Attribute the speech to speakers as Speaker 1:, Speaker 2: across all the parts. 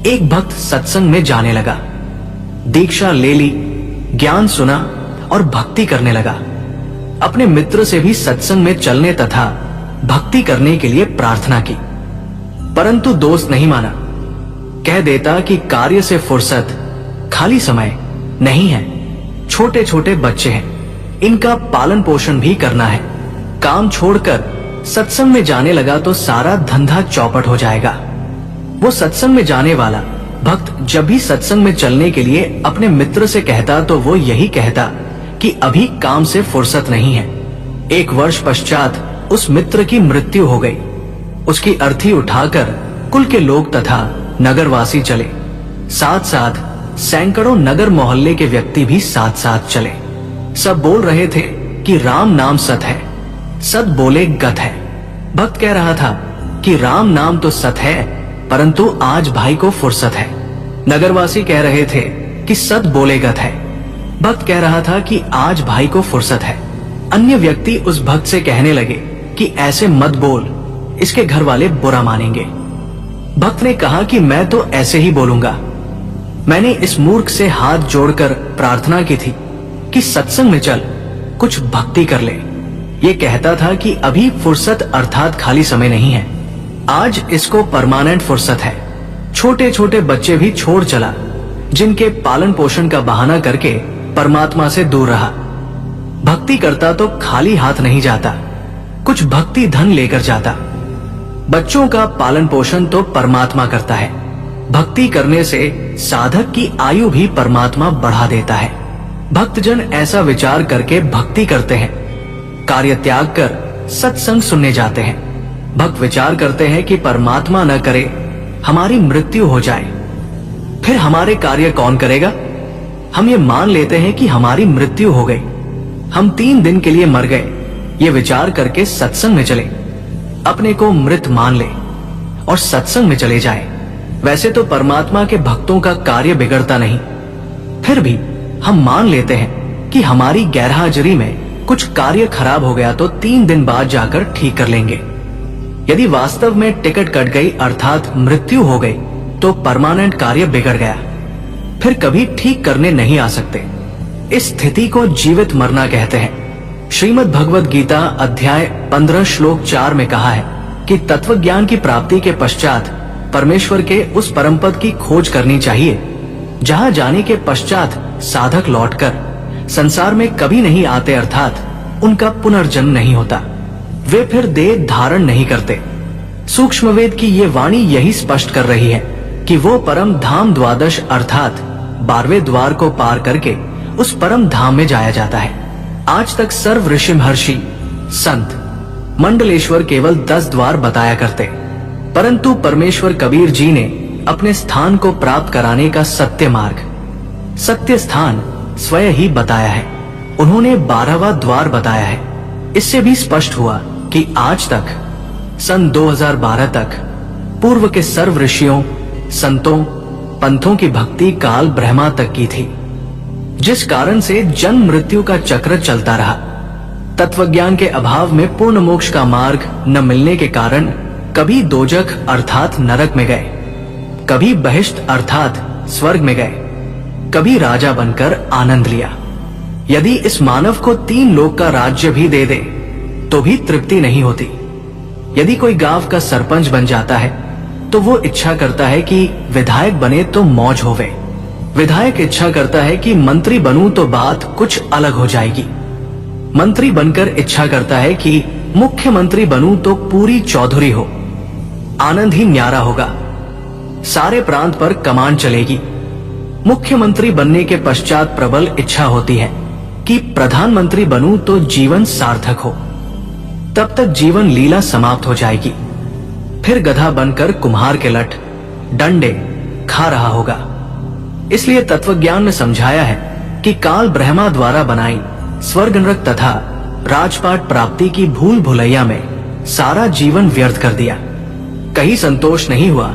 Speaker 1: एक भक्त सत्संग में जाने लगा, दीक्षा ले ली, ज्ञान सुना और भक्ति करने लगा। अपने मित्र से भी सत्संग में चलने तथा भक्ति करने के लिए प्रार्थना की, परंतु दोस्त नहीं माना। कह देता कि कार्य से फुर्सत, खाली समय नहीं है, छोटे छोटे बच्चे हैं, इनका पालन पोषण भी करना है। काम छोड़कर सत्संग में जाने लगा तो सारा धंधा चौपट हो जाएगा। वो सत्संग में जाने वाला भक्त जब भी सत्संग में चलने के लिए अपने मित्र से कहता तो वो यही कहता कि अभी काम से फुर्सत नहीं है। 1 वर्ष पश्चात उस मित्र की मृत्यु हो गई। उसकी अर्थी उठाकर कुल के लोग तथा नगरवासी चले, साथ साथ सैकड़ों नगर मोहल्ले के व्यक्ति भी साथ साथ चले। सब बोल रहे थे कि राम नाम सत है, सत बोले गत है। भक्त कह रहा था कि राम नाम तो सत है, परंतु आज भाई को फुर्सत है। नगरवासी कह रहे थे कि सत बोले गत है। भक्त कह रहा था कि आज भाई को फुर्सत है। अन्य व्यक्ति उस भक्त से कहने लगे कि ऐसे मत बोल, इसके घर वाले बुरा मानेंगे। भक्त ने कहा कि मैं तो ऐसे ही बोलूंगा। मैंने इस मूर्ख से हाथ जोड़कर प्रार्थना की थी कि सत्संग में चल, कुछ भक्ति कर ले। ये कहता था कि अभी फुर्सत अर्थात खाली समय नहीं है, आज इसको परमानेंट फुर्सत है। छोटे छोटे बच्चे भी छोड़ चला, जिनके पालन पोषण का बहाना करके परमात्मा से दूर रहा। भक्ति करता तो खाली हाथ नहीं जाता, कुछ भक्ति धन लेकर जाता। बच्चों का पालन पोषण तो परमात्मा करता है। भक्ति करने से साधक की आयु भी परमात्मा बढ़ा देता है। भक्तजन ऐसा विचार करके भक्ति करते हैं, कार्य त्याग कर सत्संग सुनने जाते हैं। भक्त विचार करते हैं कि परमात्मा न करे हमारी मृत्यु हो जाए, फिर हमारे कार्य कौन करेगा। हम ये मान लेते हैं कि हमारी मृत्यु हो गई, हम 3 दिन के लिए मर गए, ये विचार करके सत्संग में चले, अपने को मृत मान ले और सत्संग में चले जाए। वैसे तो परमात्मा के भक्तों का कार्य बिगड़ता नहीं, फिर भी हम मान लेते हैं कि हमारी गैरहाजिरी में कुछ कार्य खराब हो गया तो 3 दिन बाद जाकर ठीक कर लेंगे। यदि वास्तव में टिकट कट गई अर्थात मृत्यु हो गई तो परमानेंट कार्य बिगड़ गया, फिर कभी ठीक करने नहीं आ सकते। इस स्थिति को जीवित मरना कहते हैं। श्रीमद् भगवद गीता अध्याय 15 श्लोक 4 में कहा है कि तत्व ज्ञान की प्राप्ति के पश्चात परमेश्वर के उस परम पद की खोज करनी चाहिए, जहां जाने के पश्चात साधक लौटकर संसार में कभी नहीं आते, अर्थात उनका पुनर्जन्म नहीं होता, वे फिर देह धारण नहीं करते। सूक्ष्मवेद की ये वाणी यही स्पष्ट कर रही है कि वो परम धाम द्वादश अर्थात 12वें द्वार को पार करके उस परम धाम में जाया जाता है। आज तक सर्व ऋषि महर्षि संत मंडलेश्वर केवल 10 द्वार बताया करते, परंतु परमेश्वर कबीर जी ने अपने स्थान को प्राप्त कराने का सत्य मार्ग, सत्य स्थान स्वयं ही बताया है। उन्होंने 12वां द्वार बताया है। इससे भी स्पष्ट हुआ कि आज तक सन 2012 तक पूर्व के सर्व ऋषियों, संतों, पंथों की भक्ति काल ब्रह्मा तक की थी, जिस कारण से जन्म मृत्यु का चक्र चलता रहा। तत्वज्ञान के अभाव में पूर्ण मोक्ष का मार्ग न मिलने के कारण कभी दोजख अर्थात नरक में गए, कभी बहिष्ठ अर्थात स्वर्ग में गए, कभी राजा बनकर आनंद लिया। यदि इस मानव को 3 लोक का राज्य भी दे दे तो भी तृप्ति नहीं होती। यदि कोई गांव का सरपंच बन जाता है तो वो इच्छा करता है कि विधायक बने तो मौज होवे। विधायक इच्छा करता है कि मंत्री बनूं तो बात कुछ अलग हो जाएगी। मंत्री बनकर इच्छा करता है कि मुख्यमंत्री बनूं तो पूरी चौधरी हो, आनंद ही न्यारा होगा, सारे प्रांत पर कमान चलेगी। मुख्यमंत्री बनने के पश्चात प्रबल इच्छा होती है कि प्रधानमंत्री बनूं तो जीवन सार्थक हो, तब तक जीवन लीला समाप्त हो जाएगी। फिर गधा बनकर कुम्हार के लठ डंडे खा रहा होगा। इसलिए तत्वज्ञान में समझाया है कि काल ब्रह्मा द्वारा बनाई स्वर्ग नरक तथा राजपाट प्राप्ति की भूल भुलैया में सारा जीवन व्यर्थ कर दिया। कहीं संतोष नहीं हुआ,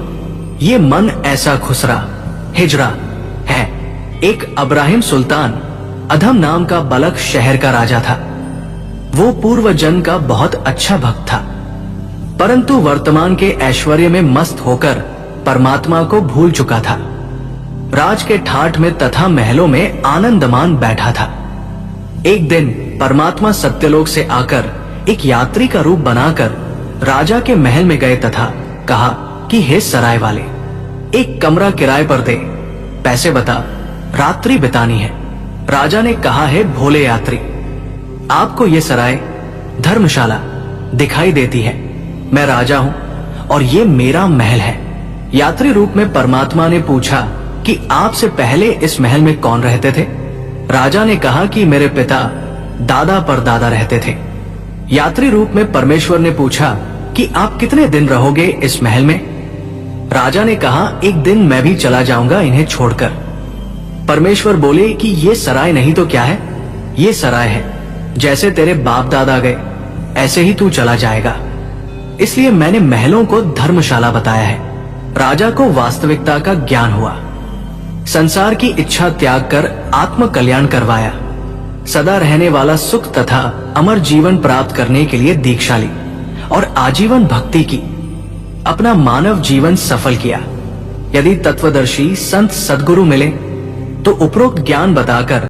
Speaker 1: ये मन ऐसा खुसरा हिजरा है। एक अब्राहिम सुल्तान अधम नाम का बलख शहर का राजा था। वो पूर्व जन्म का बहुत अच्छा भक्त था, परंतु वर्तमान के ऐश्वर्य में मस्त होकर परमात्मा को भूल चुका था। राज के ठाठ में तथा महलों में आनंदमान बैठा था। एक दिन परमात्मा सत्यलोक से आकर एक यात्री का रूप बनाकर राजा के महल में गए तथा कहा कि हे सराय वाले, एक कमरा किराए पर दे, पैसे बता, रात्रि बितानी है। राजा ने कहा, है भोले यात्री, आपको ये सराय धर्मशाला दिखाई देती है। मैं राजा हूं और ये मेरा महल है। यात्री रूप में परमात्मा ने पूछा कि आपसे पहले इस महल में कौन रहते थे? राजा ने कहा कि मेरे पिता दादा पर दादा रहते थे। यात्री रूप में परमेश्वर ने पूछा कि आप कितने दिन रहोगे इस महल में? राजा ने कहा, एक दिन मैं भी चला जाऊंगा इन्हें छोड़कर। परमेश्वर बोले कि ये सराय नहीं तो क्या है? ये सराय है। जैसे तेरे बाप दादा गए ऐसे ही तू चला जाएगा, इसलिए मैंने महलों को धर्मशाला बताया है। राजा को वास्तविकता का ज्ञान हुआ, संसार की इच्छा त्याग कर आत्म कल्याण करवाया, सदा रहने वाला सुख तथा अमर जीवन प्राप्त करने के लिए दीक्षा ली और आजीवन भक्ति की, अपना मानव जीवन सफल किया। यदि तत्वदर्शी संत सद्गुरु मिले तो उपरोक्त ज्ञान बताकर